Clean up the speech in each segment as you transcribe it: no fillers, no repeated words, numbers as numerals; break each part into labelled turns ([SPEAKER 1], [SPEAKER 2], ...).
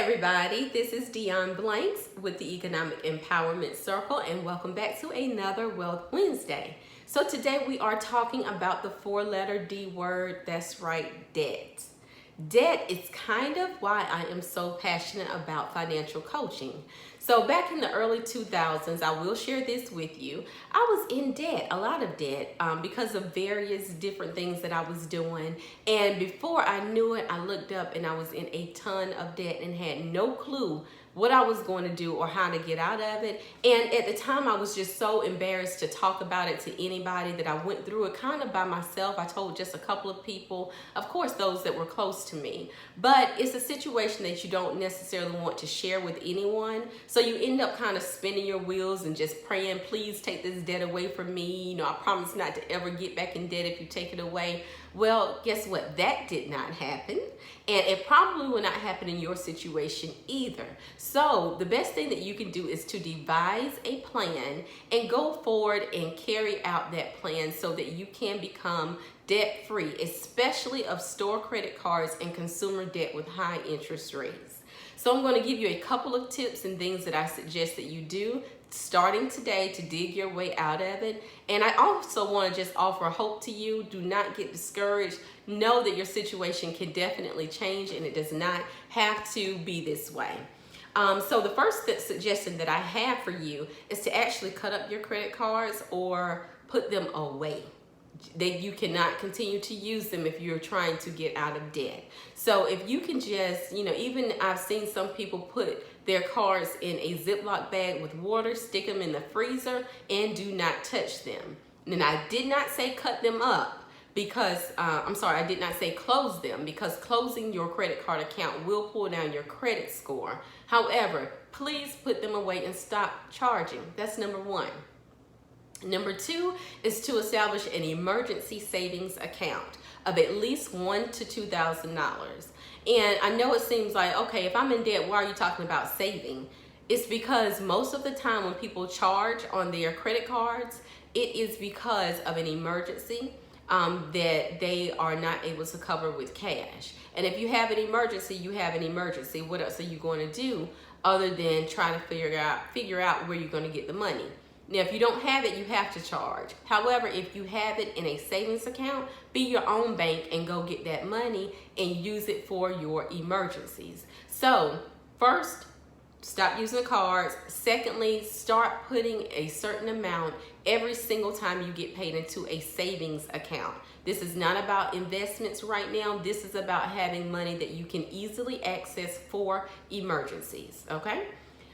[SPEAKER 1] everybody, this is Dion Blanks with the Economic Empowerment Circle, and welcome back to another Wealth Wednesday. So today we are talking about the four-letter D word. That's right, debt. Debt is kind of why I am so passionate about financial coaching. So back in the early 2000s, I will share this with you, I was in debt, a lot of debt, because of various different things that I was doing. And before I knew it, I looked up and I was in a ton of debt and had no clue what I was going to do or how to get out of it. And at the time, I was just so embarrassed to talk about it to anybody that I went through it kind of by myself. I told just a couple of people, of course, those that were close to me. But it's a situation that you don't necessarily want to share with anyone. So you end up kind of spinning your wheels and just praying, please take this debt away from me. You know, I promise not to ever get back in debt if you take it away. Well, guess what? That did not happen. And it probably will not happen in your situation either. So the best thing that you can do is to devise a plan and go forward and carry out that plan so that you can become debt-free, especially of store credit cards and consumer debt with high interest rates. So I'm going to give you a couple of tips and things that I suggest that you do starting today to dig your way out of it. And I also want to just offer hope to you. Do not get discouraged. Know that your situation can definitely change and it does not have to be this way. So the first suggestion that I have for you is to actually cut up your credit cards or put them away. That you cannot continue to use them if you're trying to get out of debt. So if you can just, even I've seen some people put their cards in a Ziploc bag with water, stick them in the freezer, and do not touch them. And I did not say cut them up because, I did not say close them, because closing your credit card account will pull down your credit score. However, please put them away and stop charging. That's number one. Number two is to establish an emergency savings account of at least $1,000 to $2,000. And I know it seems like, okay, if I'm in debt, why are you talking about saving? It's because most of the time when people charge on their credit cards, it is because of an emergency that they are not able to cover with cash. And if you have an emergency, you have an emergency. What else are you going to do other than trying to figure out where you're going to get the money? Now, if you don't have it, you have to charge. However, if you have it in a savings account, be your own bank and go get that money and use it for your emergencies. So, first, stop using the cards. Secondly, start putting a certain amount every single time you get paid into a savings account. This is not about investments right now. This is about having money that you can easily access for emergencies, okay?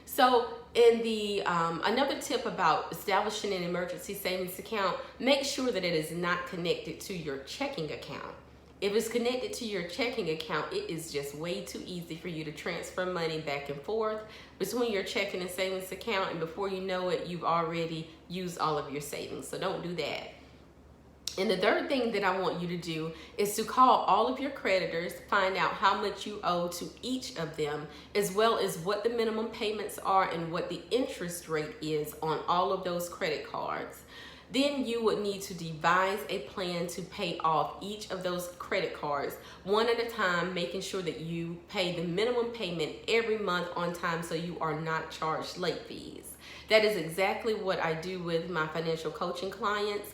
[SPEAKER 1] So in the another tip about establishing an emergency savings account, make sure that it is not connected to your checking account. If it's connected to your checking account, it is just way too easy for you to transfer money back and forth between your checking and savings account, and before you know it, you've already used all of your savings. So don't do that. And the third thing that I want you to do is to call all of your creditors, find out how much you owe to each of them, as well as what the minimum payments are and what the interest rate is on all of those credit cards. Then you would need to devise a plan to pay off each of those credit cards one at a time, making sure that you pay the minimum payment every month on time so you are not charged late fees. That is exactly what I do with my financial coaching clients.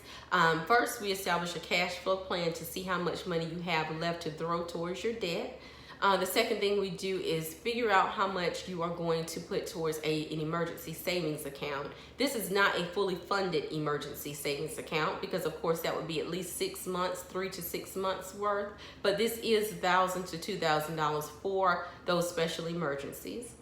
[SPEAKER 1] First, we establish a cash flow plan to see how much money you have left to throw towards your debt. The second thing we do is figure out how much you are going to put towards an emergency savings account. This is not a fully funded emergency savings account because, of course, that would be at least 6 months, 3 to 6 months worth. But this is $1,000 to $2,000 for those special emergencies.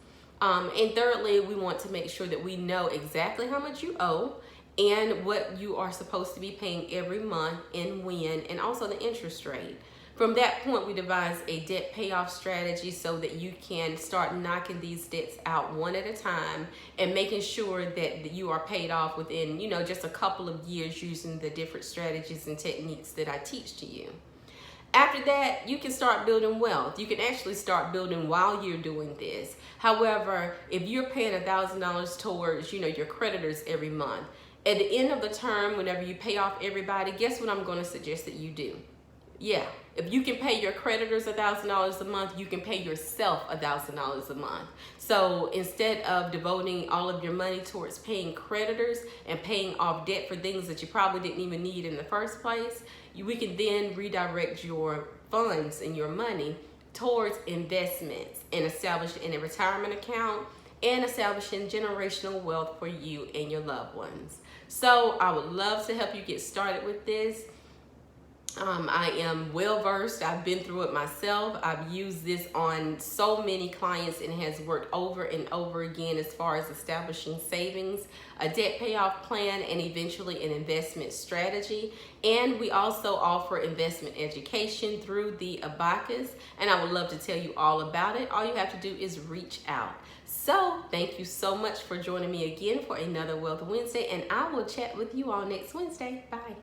[SPEAKER 1] And thirdly, we want to make sure that we know exactly how much you owe and what you are supposed to be paying every month and when, and also the interest rate. From that point, we devise a debt payoff strategy so that you can start knocking these debts out one at a time and making sure that you are paid off within, just a couple of years using the different strategies and techniques that I teach to you. After that, you can start building wealth. You can actually start building while you're doing this. However, if you're paying $1,000 towards, your creditors every month, at the end of the term, whenever you pay off everybody, guess what I'm going to suggest that you do? Yeah, If you can pay your creditors $1,000 a month, you can pay yourself $1,000 a month. So instead of devoting all of your money towards paying creditors and paying off debt for things that you probably didn't even need in the first place, we can then redirect your funds and your money towards investments and establishing a retirement account and establishing generational wealth for you and your loved ones. So I would love to help you get started with this. I am well versed. I've been through it myself. I've used this on so many clients and it has worked over and over again as far as establishing savings, a debt payoff plan, and eventually an investment strategy. And we also offer investment education through the Abacus, and I would love to tell you all about it. All you have to do is reach out. So thank you so much for joining me again for another Wealth Wednesday, and I will chat with you all next Wednesday. Bye.